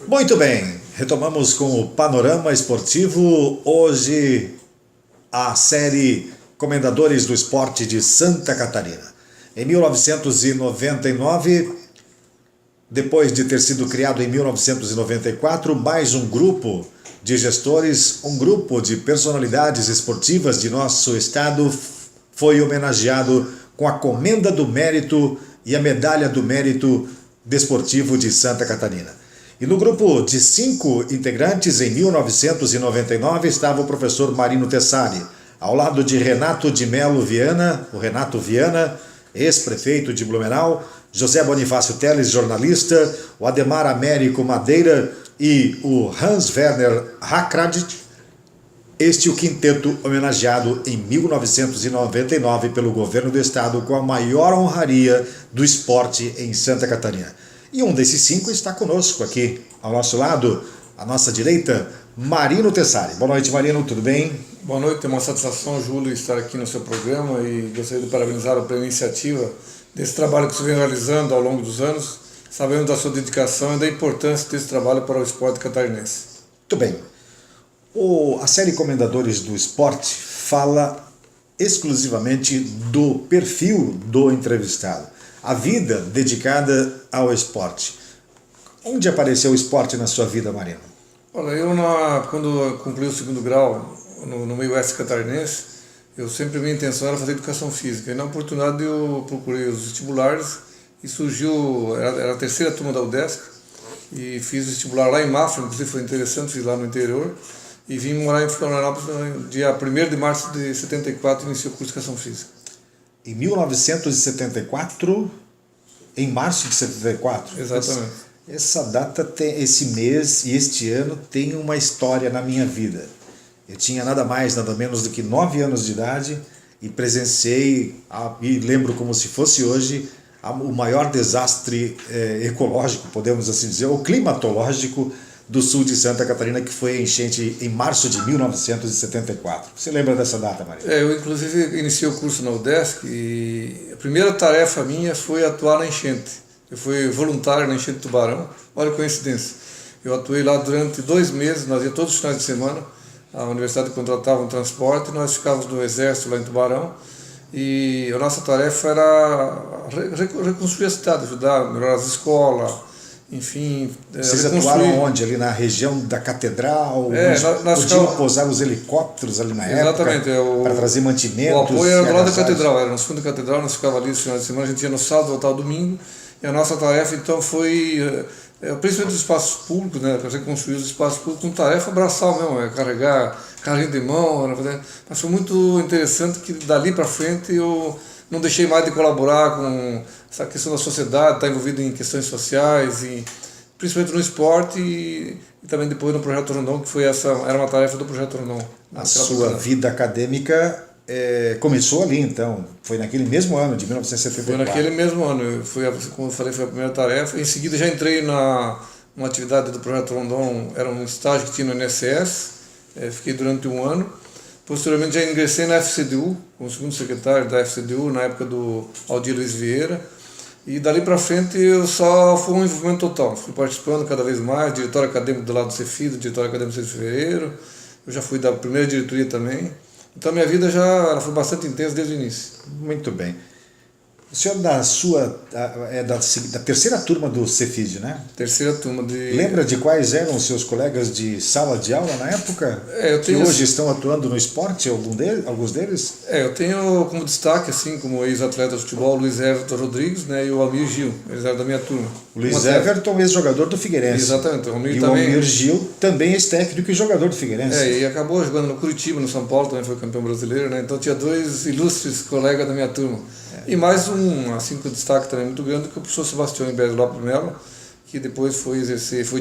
Muito bem, retomamos com o Panorama Esportivo. Hoje a série Comendadores do Esporte de Santa Catarina. Em 1999, depois de ter sido criado em 1994, mais um grupo de gestores, um grupo de personalidades esportivas de nosso estado foi homenageado com a Comenda do Mérito e a Medalha do Mérito Desportivo de Santa Catarina. E no grupo de 5 integrantes, em 1999, estava o professor Marino Tessari, ao lado de Renato de Melo Viana, o Renato Viana, ex-prefeito de Blumenau, José Bonifácio Teles, jornalista, o Ademar Américo Madeira e o Hans-Werner Hackradit, este o quinteto homenageado em 1999 pelo governo do estado com a maior honraria do esporte em Santa Catarina. E um desses 5 está conosco aqui, ao nosso lado, à nossa direita, Marino Tessari. Boa noite, Marino, tudo bem? Boa noite, é uma satisfação, Júlio, estar aqui no seu programa e gostaria de parabenizá-lo pela iniciativa desse trabalho que você vem realizando ao longo dos anos, sabendo da sua dedicação e da importância desse trabalho para o esporte catarinense. Muito bem. A série Comendadores do Esporte fala exclusivamente do perfil do entrevistado. A vida dedicada ao esporte. Onde apareceu o esporte na sua vida, Marino? Olha, quando eu concluí o segundo grau no meio oeste catarinense, a minha intenção era fazer educação física. E na oportunidade eu procurei os vestibulares e surgiu, era a terceira turma da UDESC, e fiz vestibular lá em Mafra, inclusive foi interessante, fiz lá no interior, e vim morar em Florianópolis no dia 1º de março de 74, iniciei o curso de educação física. Em 1974, em março de 74. Exatamente. Essa data, esse mês e este ano tem uma história na minha vida. Eu tinha nada mais, nada menos do que 9 anos de idade e presenciei, e lembro como se fosse hoje, o maior desastre ecológico, podemos assim dizer, ou climatológico do sul de Santa Catarina, que foi a enchente em março de 1974. Você lembra dessa data, Maria? Eu inclusive iniciei o curso na UDESC e a primeira tarefa minha foi atuar na enchente. Eu fui voluntário na enchente de Tubarão, olha a coincidência. Eu atuei lá durante 2 meses, nós íamos todos os finais de semana, a universidade contratava um transporte, nós ficávamos no exército lá em Tubarão, e a nossa tarefa era reconstruir a cidade, ajudar a melhorar as escolas, enfim... Vocês atuaram onde? Ali na região da catedral? Nós podiam pousar os helicópteros ali na exatamente, época para trazer mantimentos? O apoio era do lado da catedral, era no fundo da catedral, nós ficávamos ali no final de semana, a gente ia no sábado, voltava domingo, e a nossa tarefa então foi, principalmente os espaços públicos, né, para reconstruir os espaços públicos, com tarefa braçal mesmo, carregar carrinho de mão, mas foi muito interessante que dali para frente eu não deixei mais de colaborar com essa questão da sociedade, estar envolvido em questões sociais, e principalmente no esporte e também depois no Projeto Rondon, que era uma tarefa do Projeto Rondon. A sua vida acadêmica começou ali, então? Foi naquele mesmo ano, de 1974? Foi naquele mesmo ano, como eu falei, foi a primeira tarefa. Em seguida já entrei numa atividade do Projeto Rondon, era um estágio que tinha no INSS, fiquei durante 1 ano. Posteriormente já ingressei na FCDU, como segundo secretário da FCDU, na época do Aldir Luiz Vieira, e dali para frente eu só fui um envolvimento total, fui participando cada vez mais, diretório acadêmico do lado do Cefid, diretório acadêmico de fevereiro, eu já fui da primeira diretoria também, então minha vida ela foi bastante intensa desde o início. Muito bem. O senhor da terceira turma do Cefid, né? Terceira turma de... Lembra de quais eram os seus colegas de sala de aula na época? Que hoje estão atuando no esporte, alguns deles? Eu tenho como destaque, assim, como ex-atleta de futebol, o Luiz Everton Rodrigues, né, e o Almir Gil, eles eram da minha turma. O Luiz Everton, ex-jogador do Figueirense. Exatamente. O Almir Gil, também ex-técnico e jogador do Figueirense. E acabou jogando no Curitiba, no São Paulo, também foi campeão brasileiro, né? Então tinha 2 ilustres colegas da minha turma. E mais assim, com destaque também muito grande, que é o professor Sebastião Ibério Lopes Melo, que depois foi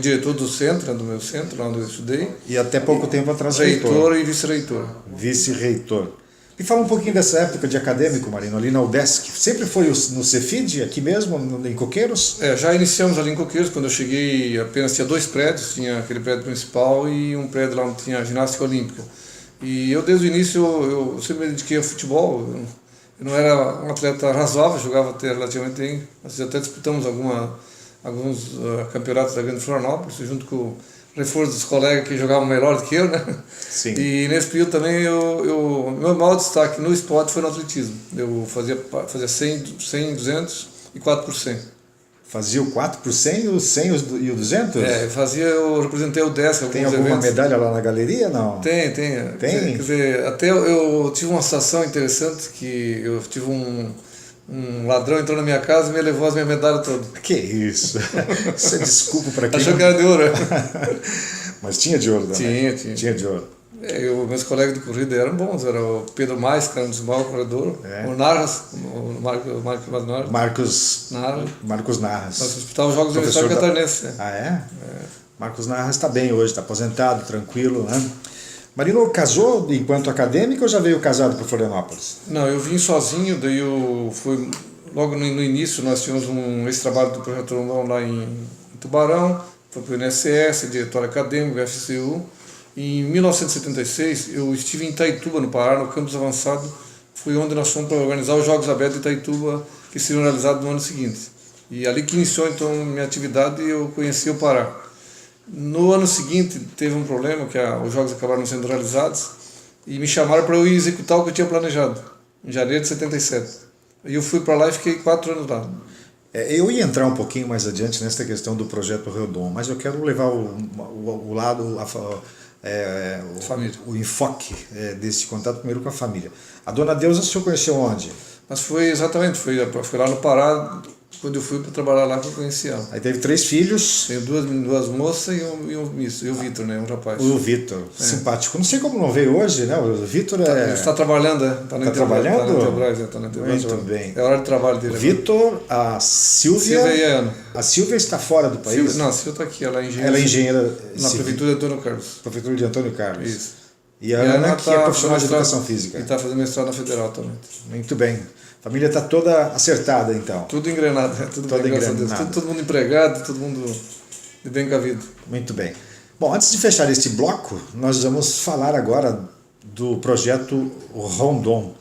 diretor do centro, né, do meu centro, lá onde eu estudei. E até pouco tempo atrás reitor e vice-reitor. Vice-reitor. Me fala um pouquinho dessa época de acadêmico, Marino, ali na UDESC. Sempre foi no Cefid, aqui mesmo, em Coqueiros? Já iniciamos ali em Coqueiros, quando eu cheguei apenas tinha 2 prédios, tinha aquele prédio principal e um prédio lá onde tinha a ginástica olímpica. E eu desde o início, eu sempre me dediquei ao futebol. Eu não era um atleta razoável, jogava até relativamente bem, nós até disputamos alguns campeonatos da Grande Florianópolis, junto com o reforço dos colegas que jogavam melhor do que eu, né? Sim. E nesse período também, meu maior destaque no esporte foi no atletismo. Eu fazia 100, 200 e 4 por 100. Fazia o 4 por 100, o 100 e o 200? Eu representei o 10 em alguns Tem alguma eventos. medalha lá na galeria, não? Tem. Tem? Quer dizer, até eu tive uma situação interessante que eu tive um ladrão entrou na minha casa e me levou as minhas medalhas todas. Que isso? Isso é desculpa para quem... Achou que era de ouro. Mas tinha de ouro também? Tinha de ouro. Meus colegas de corrida eram bons, era o Pedro Mais, que era um dos maiores corredores, o Narras, o Marcos Narras. Nós disputávamos os Jogos do Universitário Catarinense. Ah, é? Marcos Narras está bem hoje, está aposentado, tranquilo, né? Marino casou enquanto acadêmico ou já veio casado para Florianópolis? Não, eu vim sozinho, daí eu fui, logo no início nós tínhamos esse trabalho do Projeto Rondon lá em Tubarão, foi para o INSS, diretório acadêmico, FCU. Em 1976 eu estive em Itaituba, no Pará, no campus avançado, foi onde nós fomos para organizar os Jogos Abertos de Itaituba, que seriam realizados no ano seguinte. E ali que iniciou então minha atividade e eu conheci o Pará. No ano seguinte teve um problema, que os jogos acabaram sendo realizados e me chamaram para eu ir executar o que eu tinha planejado, em janeiro de 77. E eu fui para lá e fiquei 4 anos lá. Eu ia entrar um pouquinho mais adiante nessa questão do Projeto Rondon, mas eu quero levar o lado, o enfoque desse contato primeiro com a família. A Dona Deusa o senhor conheceu onde? Mas foi lá no Pará, quando eu fui para trabalhar lá que eu conheci ela. Aí teve 3 filhos. Tenho duas moças e um misto. E o Vitor, né? Um rapaz. O Vitor, simpático. Não sei como não veio hoje, né? O Vitor Ele está trabalhando, Está trabalhando? Está na Intelbras. Muito bem. É hora de trabalho dele. O Vitor, a Silvia e a Ana. A Silvia está fora do país? A Silvia está aqui, ela é engenheira. Ela é engenheira na Prefeitura de Antônio Carlos. Prefeitura de Antônio Carlos. Isso. E a Ana, que é profissional de educação física. E está fazendo mestrado na Federal também. Muito bem. A família está toda acertada, então. Tudo engrenado, tudo bem, graças a Deus. Todo mundo empregado, todo mundo de bem com a vida. Muito bem. Bom, antes de fechar este bloco, nós vamos falar agora do projeto Rondon.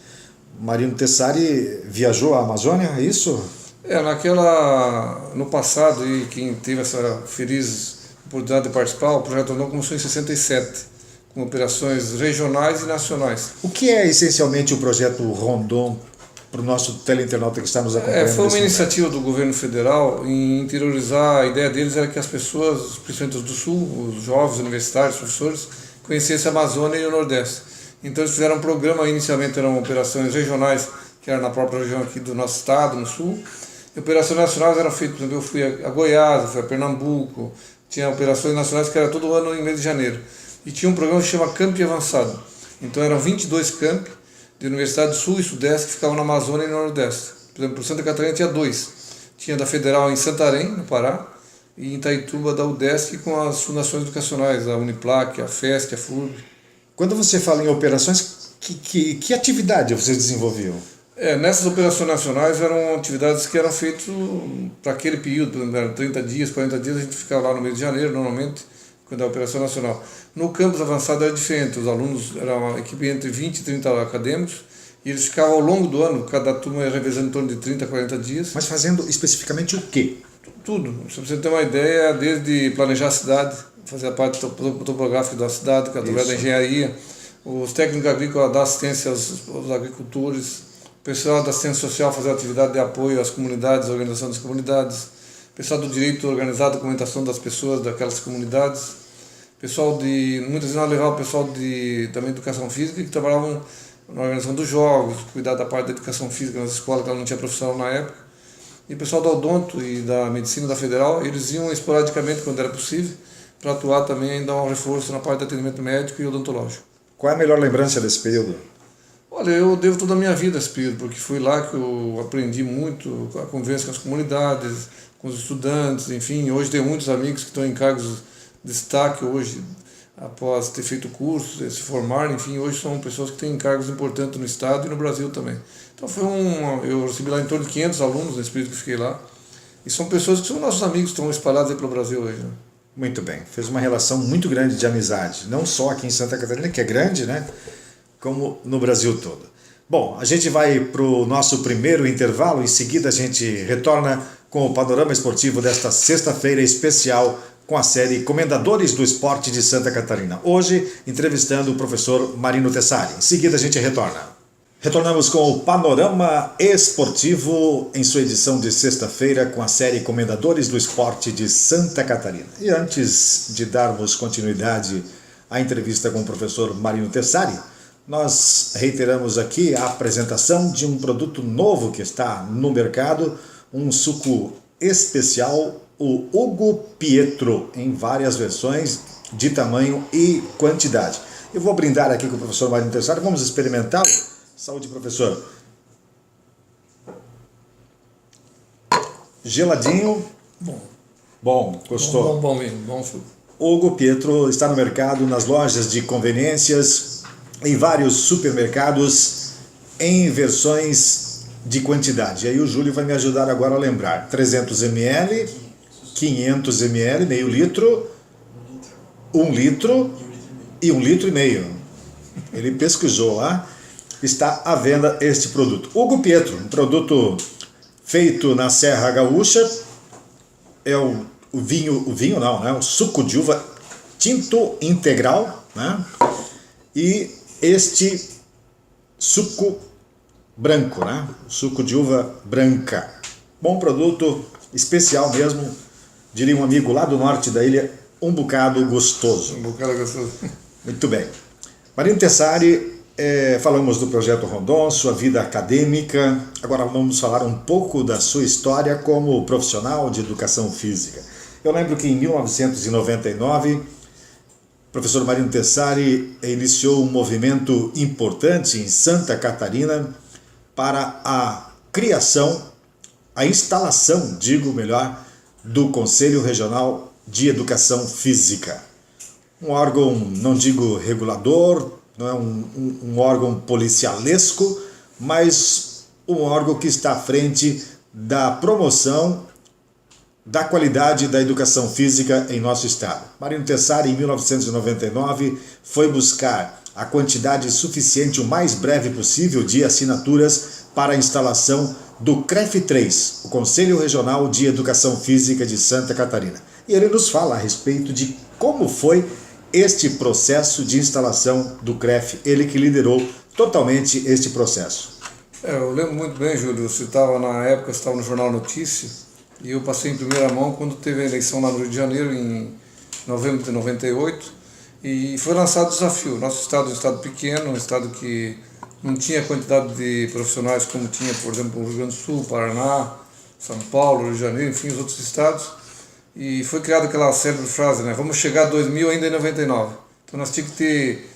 Marino Tessari viajou à Amazônia, é isso? No passado, e quem teve essa feliz oportunidade de participar, o projeto Rondon começou em 67. Com operações regionais e nacionais. O que é essencialmente o projeto Rondon para o nosso teleinternauta que está nos acompanhando? Foi uma iniciativa do governo federal em interiorizar, a ideia deles era que as pessoas, principalmente do Sul, os jovens, universitários, professores, conhecessem a Amazônia e o Nordeste. Então eles fizeram um programa, inicialmente eram operações regionais, que era na própria região aqui do nosso estado, no Sul, e operações nacionais eram feitas, por exemplo, eu fui a Goiás, eu fui a Pernambuco, tinha operações nacionais que era todo ano em mês de janeiro. E tinha um programa que se chama Camp Avançado. Então eram 22 campi de Universidade do Sul e Sudeste que ficavam na Amazônia e no Nordeste. Por exemplo, por Santa Catarina tinha 2. Tinha da Federal em Santarém, no Pará, e em Itaituba da UDESC com as fundações educacionais, a Uniplac, a FESC, a FURB. Quando você fala em operações, que atividade vocês desenvolviam? Nessas operações nacionais eram atividades que eram feitas para aquele período, por exemplo, eram 30 dias, 40 dias, a gente ficava lá no mês de janeiro, normalmente, quando é a operação nacional. No campus avançado era diferente, os alunos eram uma equipe entre 20 e 30 acadêmicos, e eles ficavam ao longo do ano, cada turma ia revezando em torno de 30 a 40 dias. Mas fazendo especificamente o quê? Tudo. Se você ter uma ideia, desde planejar a cidade, fazer a parte topográfica da cidade, através da engenharia, os técnicos agrícolas dar assistência aos agricultores, o pessoal da assistência social fazer atividade de apoio às comunidades, a organização das comunidades, o pessoal do direito organizar a documentação das pessoas daquelas comunidades, muitas vezes nós levávamos o pessoal também de educação física que trabalhavam na organização dos jogos, cuidar da parte da educação física nas escolas que ela não tinha profissional na época. E o pessoal do odonto e da medicina da Federal, eles iam esporadicamente quando era possível para atuar também e dar um reforço na parte de atendimento médico e odontológico. Qual é a melhor lembrança desse período? Olha, eu devo toda a minha vida a esse período, porque foi lá que eu aprendi muito a convivência com as comunidades, com os estudantes, enfim. Hoje tenho muitos amigos que estão em cargos de destaque hoje, após ter feito curso, se formar, enfim, hoje são pessoas que têm cargos importantes no estado e no Brasil também. Então eu recebi lá em torno de 500 alunos nesse período que fiquei lá, e são pessoas que são nossos amigos, que estão espalhados aí pelo Brasil hoje. Né? Muito bem, fez uma relação muito grande de amizade, não só aqui em Santa Catarina, que é grande, né, como no Brasil todo. Bom, a gente vai para o nosso primeiro intervalo, em seguida a gente retorna com o panorama esportivo desta sexta-feira especial com a série Comendadores do Esporte de Santa Catarina. Hoje, entrevistando o professor Marino Tessari. Em seguida a gente retorna. Retornamos com o Panorama Esportivo em sua edição de sexta-feira com a série Comendadores do Esporte de Santa Catarina. E antes de darmos continuidade à entrevista com o professor Marino Tessari, nós reiteramos aqui a apresentação de um produto novo que está no mercado, um suco especial, o Hugo Pietro, em várias versões de tamanho e quantidade. Eu vou brindar aqui com o professor Marino Tessari, vamos experimentá-lo. Saúde, professor. Geladinho. Bom, gostou? Bom mesmo, bom suco. Hugo Pietro está no mercado, nas lojas de conveniências, em vários supermercados, em versões de quantidade. E aí o Júlio vai me ajudar agora a lembrar. 300 ml, 500 ml, meio litro, 1 litro e 1,5 litro. Ele pesquisou lá. Está à venda este produto. Hugo Pietro, um produto feito na Serra Gaúcha, é o suco de uva tinto integral, né? E este suco branco, né? Suco de uva branca. Bom produto, especial mesmo, diria um amigo lá do norte da ilha, um bocado gostoso. Um bocado gostoso. Muito bem. Marino Tessari, falamos do Projeto Rondon, sua vida acadêmica. Agora vamos falar um pouco da sua história como profissional de educação física. Eu lembro que em 1999, o professor Marino Tessari iniciou um movimento importante em Santa Catarina para a criação, a instalação, do Conselho Regional de Educação Física. Um órgão, não digo regulador, não é um órgão policialesco, mas um órgão que está à frente da promoção da qualidade da educação física em nosso estado. Marino Tessari, em 1999, foi buscar a quantidade suficiente, o mais breve possível, de assinaturas para a instalação do CREF3, o Conselho Regional de Educação Física de Santa Catarina. E ele nos fala a respeito de como foi este processo de instalação do CREF, ele que liderou totalmente este processo. Eu lembro muito bem, Júlio, você estava no Jornal Notícia, e eu passei em primeira mão quando teve a eleição lá no Rio de Janeiro, em novembro de 98, e foi lançado o desafio. Nosso estado é um estado pequeno, um estado que não tinha a quantidade de profissionais como tinha, por exemplo, o Rio Grande do Sul, Paraná, São Paulo, Rio de Janeiro, enfim, os outros estados. E foi criada aquela célebre frase, né? Vamos chegar a 2000 ainda em 99. Então nós tínhamos que ter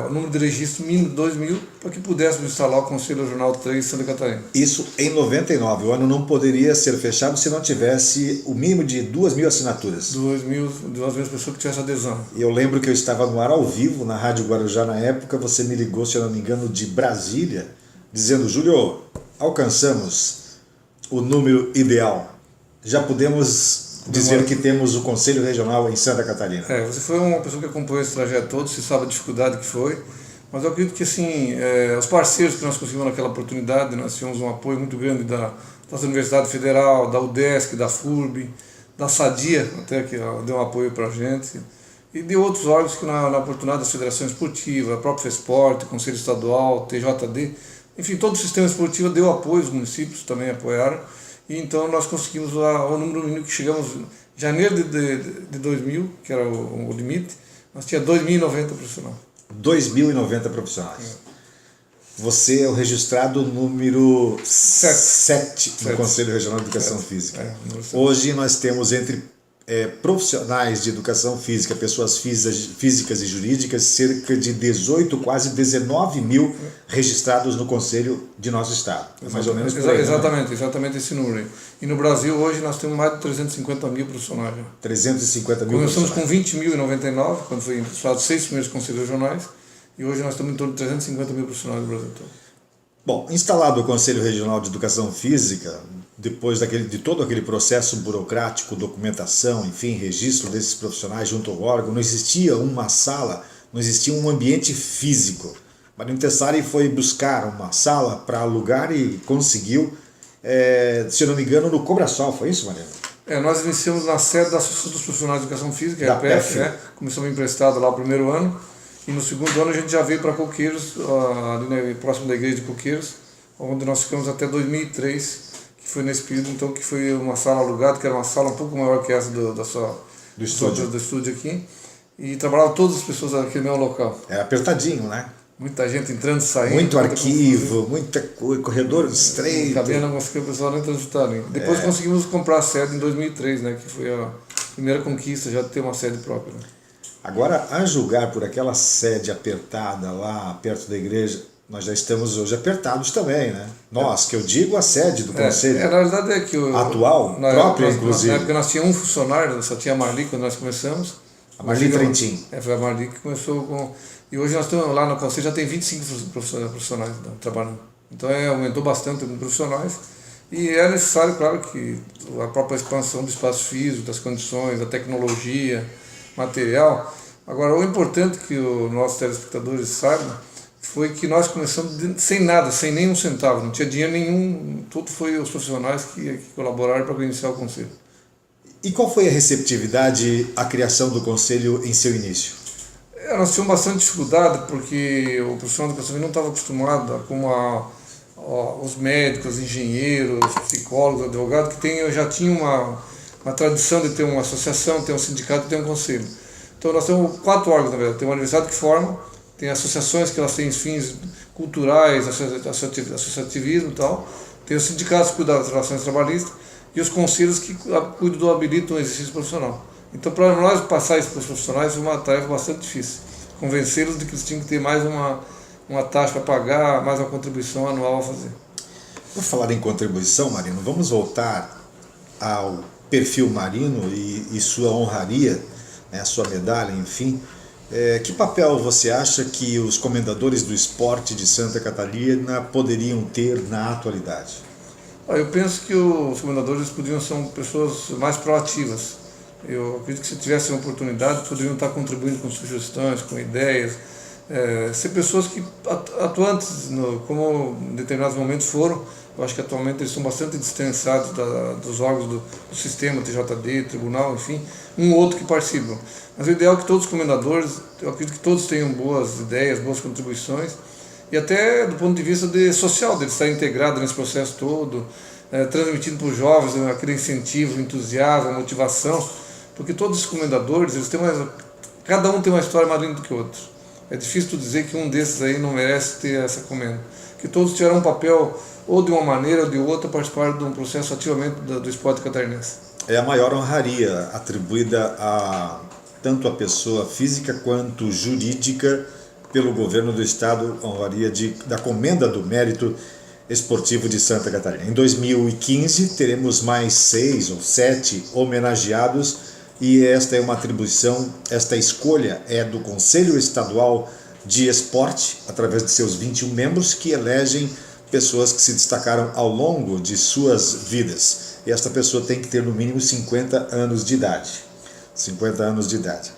o número de registro mínimo de 2000 para que pudéssemos instalar o Conselho Regional 3 de Santa Catarina. Isso em 99. O ano não poderia ser fechado se não tivesse o mínimo de 2.000 assinaturas. 2.000 pessoas que tivessem adesão. E eu lembro que eu estava no ar ao vivo na Rádio Guarujá na época. Você me ligou, se eu não me engano, de Brasília, dizendo: Júlio, alcançamos o número ideal. Já podemos dizer que temos o Conselho Regional em Santa Catarina. Você foi uma pessoa que acompanhou esse trajeto todo, você sabe a dificuldade que foi, mas eu acredito que assim, os parceiros que nós conseguimos naquela oportunidade, nós tivemos um apoio muito grande da Universidade Federal, da UDESC, da FURB, da SADIA, até que deu um apoio para a gente, e de outros órgãos que na oportunidade da Federação Esportiva, a própria FESPORT, Conselho Estadual, TJD, enfim, todo o sistema esportivo deu apoio, os municípios também apoiaram. E então nós conseguimos o número mínimo que chegamos em janeiro de 2000, que era o limite, nós tínhamos 2.090 profissionais. 2.090 profissionais. Você é o registrado número 7 no Conselho Regional de Educação Física. Hoje nós temos entre profissionais de educação física, pessoas físicas e jurídicas, cerca de 18, quase 19 mil registrados no Conselho de nosso estado. É mais ou menos por aí, exatamente esse número. E no Brasil hoje nós temos mais de 350 mil profissionais. 350 mil Começamos com 20 mil em 99, quando foi instalados 6 primeiros conselhos regionais, e hoje nós estamos em torno de 350 mil profissionais no Brasil todo. Bom, instalado o Conselho Regional de Educação Física, depois de todo aquele processo burocrático, documentação, enfim, registro desses profissionais junto ao órgão, não existia uma sala, não existia um ambiente físico. Marinho Tessari foi buscar uma sala para alugar e conseguiu, se eu não me engano, no Cobrasol, foi isso, Mariano? Nós iniciamos na sede da Associação dos Profissionais de Educação Física, Da a PEF, PEF. Começamos emprestado lá o primeiro ano, e no segundo ano a gente já veio para Coqueiros, ali próximo da igreja de Coqueiros, onde nós ficamos até 2003, que foi nesse período então que foi uma sala alugada, que era uma sala um pouco maior que essa do estúdio aqui, e trabalhavam todas as pessoas aqui no meu local. Era apertadinho, né? Muita gente entrando e saindo. Muito arquivo, corredor estreito. Cabendo algumas coisas, o pessoal nem transitar. Depois conseguimos comprar a sede em 2003, né, que foi a primeira conquista já de ter uma sede própria. Né? Agora, a julgar por aquela sede apertada lá perto da igreja, nós já estamos hoje apertados também, né? Nós, que eu digo a sede do conselho. Na verdade é que atual, própria inclusive. Na época nós tínhamos um funcionário, só tinha a Marli quando nós começamos. A Marli Trentin. Foi a Marli que começou com... E hoje nós estamos lá no conselho, já tem 25 profissionais trabalhando. Então aumentou bastante os profissionais. E é necessário, claro, que a própria expansão do espaço físico, das condições, da tecnologia, material. Agora, o importante que os nossos telespectadores saibam foi que nós começamos sem nada, sem nenhum centavo, não tinha dinheiro nenhum, tudo foi os profissionais que colaboraram para iniciar o conselho. E qual foi a receptividade à criação do conselho em seu início? Nós tínhamos bastante dificuldade porque o profissional de educação não estava acostumado com os médicos, os engenheiros, os psicólogos, advogados, que já tinham uma tradição de ter uma associação, ter um sindicato, ter um conselho. Então nós temos 4 órgãos, na verdade. Tem uma universidade que forma, tem associações que elas têm fins culturais, associativismo e tal, tem os sindicatos que cuidam das relações trabalhistas e os conselhos que cuidam do habilito no exercício profissional. Então, para nós passar isso para os profissionais foi uma tarefa bastante difícil. Convencê-los de que eles tinham que ter mais uma taxa para pagar, mais uma contribuição anual a fazer. Por falar em contribuição, Marino, vamos voltar ao perfil Marino e sua honraria, né, sua medalha, enfim. Que papel você acha que os comendadores do esporte de Santa Catarina poderiam ter na atualidade? Eu penso que os comendadores poderiam ser pessoas mais proativas. Eu acredito que se tivessem oportunidade, poderiam estar contribuindo com sugestões, com ideias, ser pessoas que atuantes, como em determinados momentos foram. Eu acho que atualmente eles são bastante distanciados dos órgãos do sistema, TJD, tribunal, enfim, um ou outro que participam. Mas o ideal é que todos os comendadores, eu acredito que todos tenham boas ideias, boas contribuições, e até do ponto de vista social, de estar integrado nesse processo todo, transmitindo para os jovens aquele incentivo, entusiasmo, motivação, porque todos os comendadores, cada um tem uma história mais linda do que o outro. É difícil tu dizer que um desses aí não merece ter essa comenda. Que todos tiveram um papel, ou de uma maneira ou de outra, participar de um processo ativamente do esporte catarinense. É a maior honraria atribuída tanto à pessoa física quanto jurídica pelo governo do estado, a honraria da Comenda do Mérito Esportivo de Santa Catarina. Em 2015 teremos mais 6 ou 7 homenageados e esta é uma atribuição, esta escolha é do Conselho Estadual de Esporte, através de seus 21 membros que elegem pessoas que se destacaram ao longo de suas vidas. E esta pessoa tem que ter no mínimo 50 anos de idade. 50 anos de idade.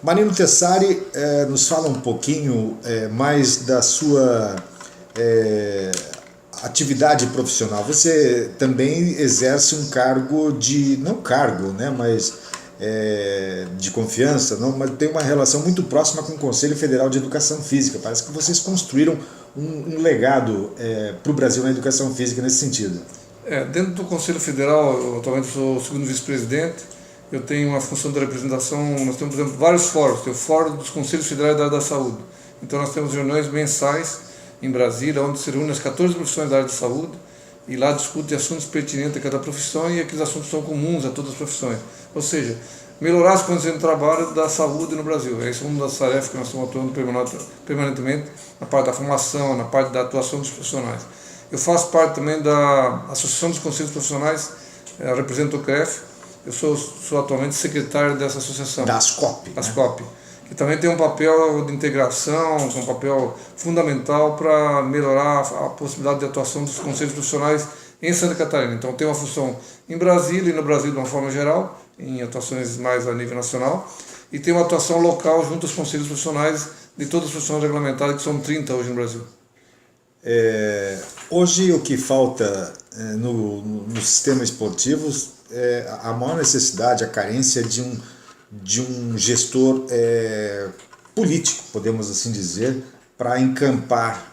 Marino Tessari nos fala um pouquinho mais da sua atividade profissional. Você também exerce um cargo não cargo, né, mas de confiança, não, mas tem uma relação muito próxima com o Conselho Federal de Educação Física. Parece que vocês construíram um legado para o Brasil na educação física nesse sentido. Dentro do Conselho Federal, eu atualmente sou o segundo vice-presidente, eu tenho uma função de representação, nós temos, por exemplo, vários fóruns, tem o Fórum dos Conselhos Federais da área da saúde, então nós temos reuniões mensais em Brasília, onde se reúnem as 14 profissões da área de saúde, e lá discute assuntos pertinentes a cada profissão e aqueles assuntos são comuns a todas as profissões. Ou seja, melhorar as condições de trabalho da saúde no Brasil. Essa é uma das tarefas que nós estamos atuando permanentemente na parte da formação, na parte da atuação dos profissionais. Eu faço parte também da Associação dos Conselhos Profissionais, represento o CREF, eu sou atualmente secretário dessa associação. Da ASCOP. ASCOP, que também tem um papel de integração, um papel fundamental para melhorar a possibilidade de atuação dos conselhos profissionais em Santa Catarina. Então tem uma função em Brasília e no Brasil de uma forma geral, em atuações mais a nível nacional, e tem uma atuação local junto aos conselhos profissionais de todos os profissionais regulamentados, que são 30 hoje no Brasil. Hoje o que falta no sistema esportivo é a maior necessidade, a carência de um gestor político, podemos assim dizer, para encampar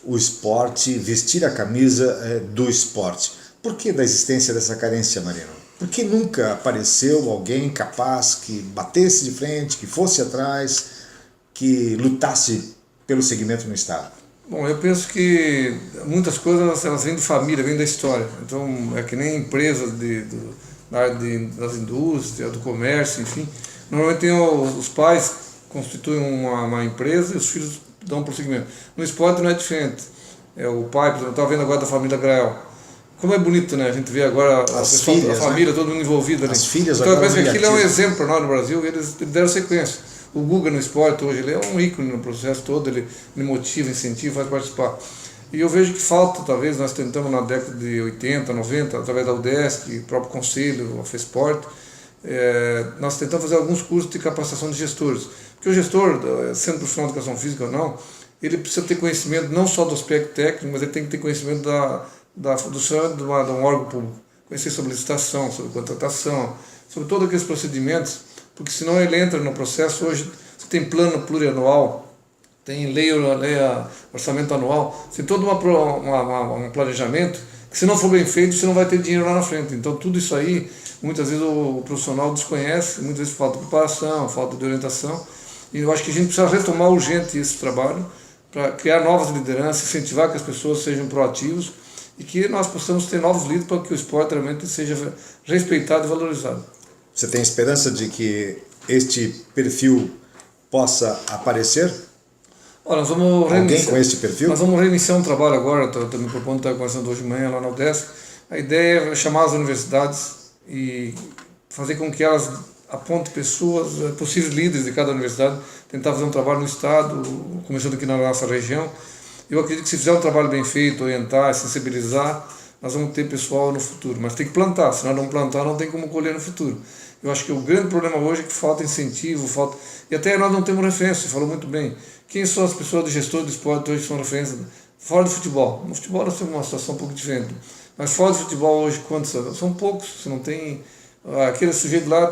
o esporte, vestir a camisa do esporte. Por que da existência dessa carência, Marino? Por que nunca apareceu alguém capaz que batesse de frente, que fosse atrás, que lutasse pelo segmento no Estado? Bom, eu penso que muitas coisas elas vêm de família, vêm da história. Então, é que nem empresas das indústrias, do comércio, enfim. Normalmente os pais constituem uma empresa e os filhos dão prosseguimento. No esporte não é diferente. O pai, por exemplo, estava vendo agora da família Grael. Como é bonito, né? A gente vê agora a família, né? Todo mundo envolvido ali. As filhas então, eu penso que agora aquilo é um exemplo para nós no Brasil, e eles deram sequência. O Guga no esporte hoje, ele é um ícone no processo todo, ele motiva, incentiva, faz participar. E eu vejo que falta, talvez, nós tentamos na década de 80, 90, através da UDESC, o próprio Conselho, a FESPORT, nós tentamos fazer alguns cursos de capacitação de gestores. Porque o gestor, sendo profissional de educação física ou não, ele precisa ter conhecimento não só do aspecto técnico, mas ele tem que ter conhecimento de um órgão público. Conhecer sobre licitação, sobre contratação, sobre todos aqueles procedimentos, porque senão ele entra no processo. Hoje você tem plano plurianual, tem lei orçamento anual, tem todo um planejamento que, se não for bem feito, você não vai ter dinheiro lá na frente. Então tudo isso aí, muitas vezes o profissional desconhece, muitas vezes falta de preparação, falta de orientação, e eu acho que a gente precisa retomar urgente esse trabalho para criar novas lideranças, incentivar que as pessoas sejam proativos e que nós possamos ter novos líderes para que o esporte realmente seja respeitado e valorizado. Você tem esperança de que este perfil possa aparecer? Olha, nós vamos alguém com este perfil? Nós vamos reiniciar um trabalho agora, estou me propondo, estar conversando hoje de manhã lá na UDESC. A ideia é chamar as universidades e fazer com que elas apontem pessoas, possíveis líderes de cada universidade, tentar fazer um trabalho no Estado, começando aqui na nossa região. Eu acredito que se fizer um trabalho bem feito, orientar, sensibilizar, nós vamos ter pessoal no futuro. Mas tem que plantar, se nós não plantar, não tem como colher no futuro. Eu acho que o grande problema hoje é que falta incentivo, e até nós não temos referência, você falou muito bem. Quem são as pessoas do gestor do esporte hoje que são referências? Fora do futebol. No futebol nós temos uma situação um pouco diferente. Mas fora do futebol hoje, quantos são? São poucos. Você não tem... Aquele sujeito lá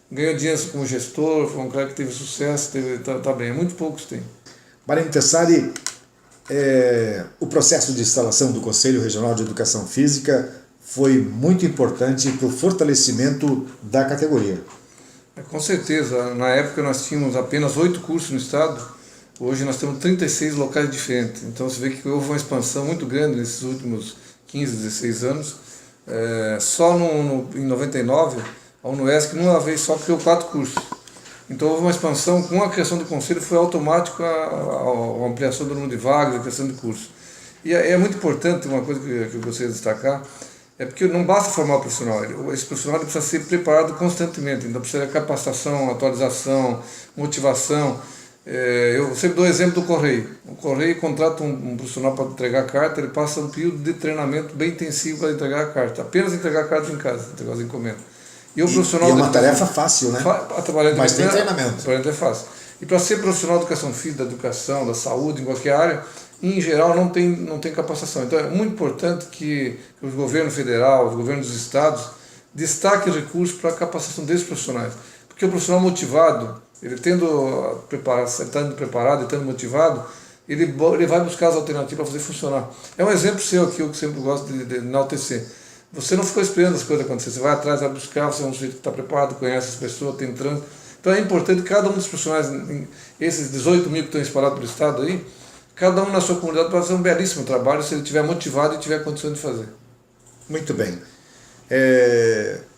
ganhou dinheiro como gestor, foi um cara que teve sucesso, tá bem. Muito poucos tem. Marino Tessari, o processo de instalação do Conselho Regional de Educação Física foi muito importante para o fortalecimento da categoria. Com certeza. Na época nós tínhamos apenas 8 cursos no estado, hoje nós temos 36 locais diferentes. Então você vê que houve uma expansão muito grande nesses últimos 15, 16 anos. Só em 99, a UNOESC numa vez só criou 4 cursos. Então houve uma expansão, com a criação do Conselho foi automático a ampliação do número de vagas, a criação de cursos. E é muito importante, uma coisa que eu gostaria de destacar, porque não basta formar o profissional, esse profissional precisa ser preparado constantemente, então precisa de capacitação, atualização, motivação. Eu sempre dou o exemplo do Correio. O Correio contrata um profissional para entregar a carta, ele passa um período de treinamento bem intensivo para entregar a carta, apenas entregar a carta em casa, entregar as encomendas. E é uma tarefa fácil, né? Mas tem treinamento. É fácil. E para ser profissional de educação física, da educação, da saúde, em qualquer área, em geral não tem capacitação. Então é muito importante que o governo federal, os governos dos estados, destaquem recursos para a capacitação desses profissionais. Porque o profissional motivado, ele estando preparado e estando motivado, ele vai buscar as alternativas para fazer funcionar. É um exemplo seu aqui, eu que sempre gosto de enaltecer. Você não ficou esperando as coisas acontecer, você vai atrás, vai buscar, você é um sujeito que está preparado, conhece as pessoas, tem trânsito. Então é importante que cada um dos profissionais, esses 18 mil que estão espalhados pelo estado aí, cada um na sua comunidade pode fazer um belíssimo trabalho se ele estiver motivado e tiver condições de fazer. Muito bem.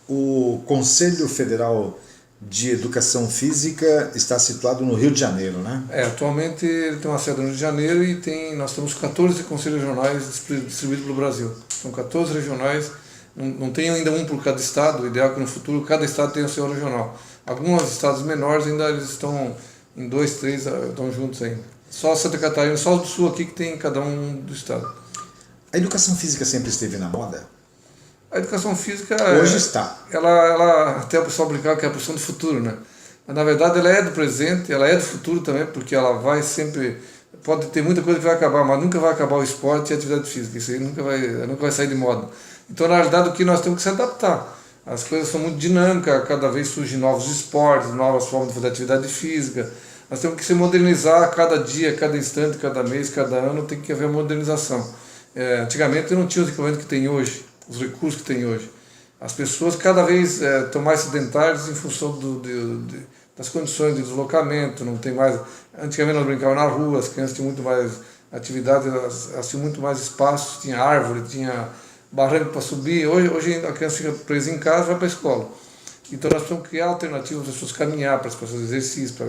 O Conselho Federal de Educação Física está situado no Rio de Janeiro, né? Atualmente ele tem uma sede no Rio de Janeiro e nós temos 14 conselhos regionais distribuídos pelo Brasil. São 14 regionais, não tem ainda um por cada estado, o ideal é que no futuro cada estado tenha o seu regional. Alguns estados menores ainda eles estão em 2, 3, estão juntos ainda. Só Santa Catarina, só o do Sul aqui que tem cada um do estado. A educação física sempre esteve na moda? A educação física... Hoje está. Ela até o pessoal brincar que é a profissão do futuro, né? mas na verdade ela é do presente, ela é do futuro também, porque ela vai sempre, pode ter muita coisa que vai acabar, mas nunca vai acabar o esporte e a atividade física, isso aí nunca vai sair de moda. Então, na realidade, o que nós temos que se adaptar. As coisas são muito dinâmicas, cada vez surgem novos esportes, novas formas de fazer atividade física. Nós temos que se modernizar a cada dia, cada instante, cada mês, cada ano, tem que haver modernização. Antigamente não tinha os equipamentos que tem hoje, os recursos que tem hoje. As pessoas cada vez estão mais sedentárias em função das condições de deslocamento, não tem mais... Antigamente nós brincávamos na rua, as crianças tinham muito mais atividade, elas tinham muito mais espaço, tinha árvore, tinha barranco para subir. Hoje a criança fica presa em casa e vai para a escola. Então nós precisamos criar alternativas para as pessoas caminhar, para as pessoas fazer exercício, para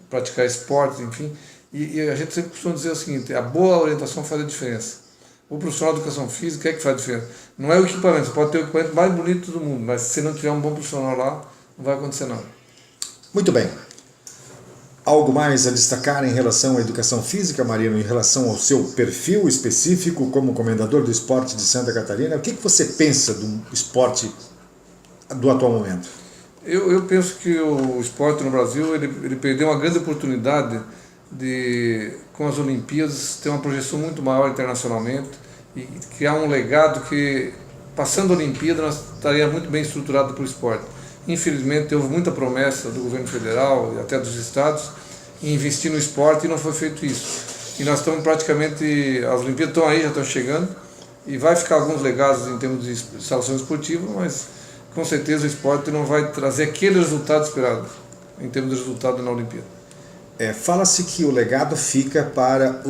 praticar esportes, enfim. E a gente sempre costuma dizer o seguinte, a boa orientação faz a diferença. O profissional de educação física é que faz a diferença. Não é o equipamento, você pode ter o equipamento mais bonito do mundo, mas se não tiver um bom profissional lá, não vai acontecer nada. Muito bem. Algo mais a destacar em relação à educação física, Marino, em relação ao seu perfil específico como comendador do esporte de Santa Catarina? O que você pensa do esporte do atual momento? Eu penso que o esporte no Brasil ele perdeu uma grande oportunidade de, com as Olimpíadas, ter uma projeção muito maior internacionalmente e criar um legado que, passando a Olimpíada, nós estaríamos muito bem estruturados para o esporte. Infelizmente, houve muita promessa do governo federal e até dos estados em investir no esporte e não foi feito isso. E nós estamos praticamente, as Olimpíadas estão aí, já estão chegando, e vai ficar alguns legados em termos de instalação esportiva, mas com certeza o esporte não vai trazer aquele resultado esperado, em termos de resultado na Olimpíada. Fala-se que o legado fica para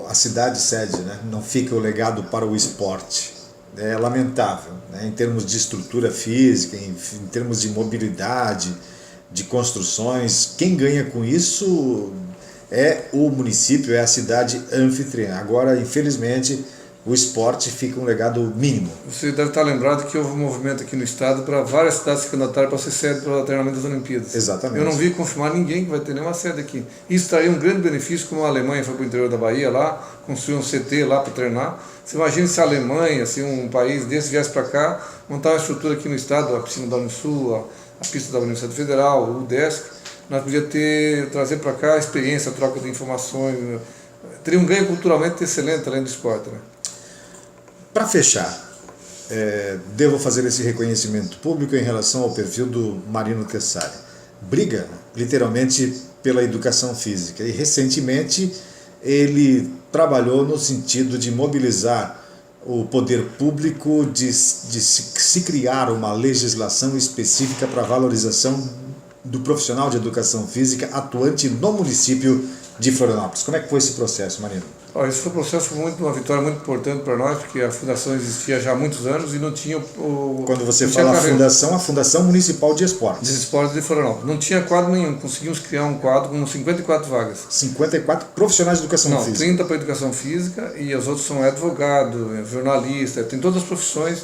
a cidade sede, né? Não fica o legado para o esporte. É lamentável, né? Em termos de estrutura física, em termos de mobilidade, de construções. Quem ganha com isso é o município, é a cidade anfitriã. Agora, infelizmente, o esporte fica um legado mínimo. Você deve estar lembrado que houve um movimento aqui no estado para várias cidades se candidatarem para ser sede para o treinamento das Olimpíadas. Exatamente. Eu não vi confirmar ninguém que vai ter nenhuma sede aqui. Isso traria um grande benefício, como a Alemanha foi para o interior da Bahia lá, construiu um CT lá para treinar. Você imagina se a Alemanha, se um país desse viesse para cá, montar uma estrutura aqui no estado, a piscina da Unisul, a pista da Universidade Federal, o UDESC, nós podíamos trazer para cá a experiência, a troca de informações, teria um ganho culturalmente excelente além do esporte, né? Para fechar, devo fazer esse reconhecimento público em relação ao perfil do Marino Tessari. Briga, literalmente, pela educação física e, recentemente, ele trabalhou no sentido de mobilizar o poder público, de se criar uma legislação específica para a valorização do profissional de educação física atuante no município de Florianópolis. Como é que foi esse processo, Marino? Esse foi um processo, uma vitória muito importante para nós, porque a fundação existia já há muitos anos e não tinha Quando você fala a Fundação Municipal de Esportes. De Esportes de Florianópolis. Não tinha quadro nenhum, conseguimos criar um quadro com 54 vagas. 54 profissionais de educação física? Não, 30 para educação física e os outros são advogado, jornalista, tem todas as profissões,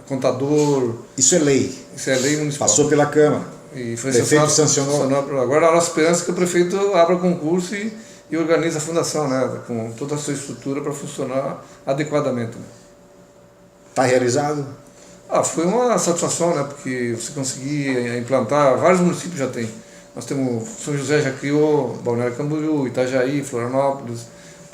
contador. Isso é lei? Isso é lei municipal. Passou pela Câmara? E foi o prefeito sancionou? Agora a nossa esperança é que o prefeito abra concurso e organiza a fundação, né, com toda a sua estrutura para funcionar adequadamente. Está realizado? Foi uma satisfação, né, porque você conseguir implantar, vários municípios já tem. Nós temos, São José já criou, Balneário Camboriú, Itajaí, Florianópolis,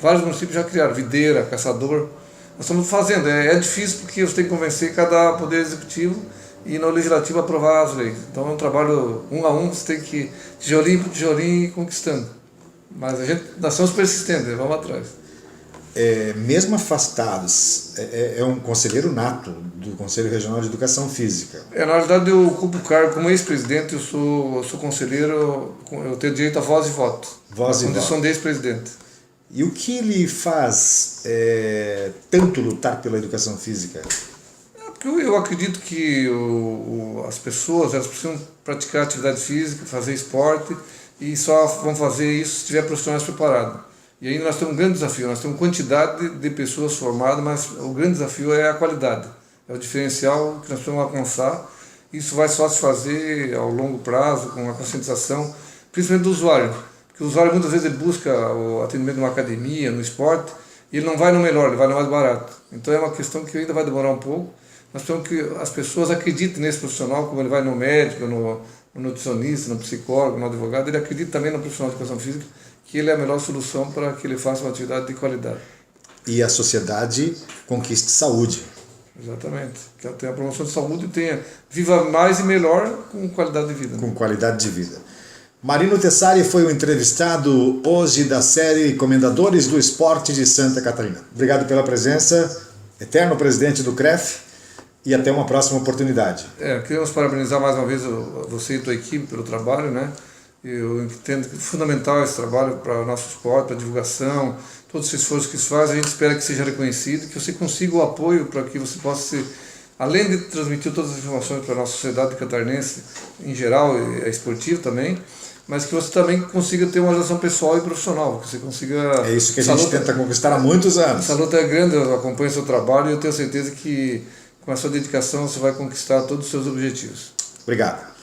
vários municípios já criaram, Videira, Caçador. Nós estamos fazendo, é difícil porque você tem que convencer cada poder executivo e no legislativo aprovar as leis. Então é um trabalho um a um, você tem que ir tijolinho por tijolinho ir conquistando. Mas nós somos persistentes, vamos atrás. Mesmo afastados, é um conselheiro nato do Conselho Regional de Educação Física. Na realidade, eu ocupo o cargo como ex-presidente, eu sou conselheiro, eu tenho direito a voz e voto. Voz e voto. Condição de ex-presidente. E o que lhe faz tanto lutar pela educação física? Porque eu acredito que as pessoas elas precisam praticar atividade física, fazer esporte, e só vão fazer isso se tiver profissionais preparados. E aí nós temos um grande desafio, nós temos quantidade de pessoas formadas, mas o grande desafio é a qualidade, é o diferencial que nós precisamos alcançar. Isso vai só se fazer ao longo prazo, com a conscientização, principalmente do usuário, porque o usuário muitas vezes ele busca o atendimento numa academia, no esporte, e ele não vai no melhor, ele vai no mais barato. Então é uma questão que ainda vai demorar um pouco. Nós precisamos que as pessoas acreditem nesse profissional, como ele vai no médico, no nutricionista, no psicólogo, no advogado, ele acredita também no profissional de educação física, que ele é a melhor solução para que ele faça uma atividade de qualidade. E a sociedade conquiste saúde. Exatamente. Que ela tenha a promoção de saúde e tenha, viva mais e melhor com qualidade de vida. Com qualidade de vida. Marino Tessari foi o entrevistado hoje da série Comendadores do Esporte de Santa Catarina. Obrigado pela presença, eterno presidente do CREF, e até uma próxima oportunidade. Queremos parabenizar mais uma vez você e a tua equipe pelo trabalho, né? Eu entendo que é fundamental esse trabalho para o nosso esporte, para a divulgação, todos os esforços que se faz, a gente espera que seja reconhecido, que você consiga o apoio para que você possa além de transmitir todas as informações para a nossa sociedade catarinense em geral, e esportiva também, mas que você também consiga ter uma relação pessoal e profissional, que você consiga... É isso que a gente tenta conquistar há muitos anos. Essa luta é grande, eu acompanho o seu trabalho e eu tenho certeza que com a sua dedicação você vai conquistar todos os seus objetivos. Obrigado.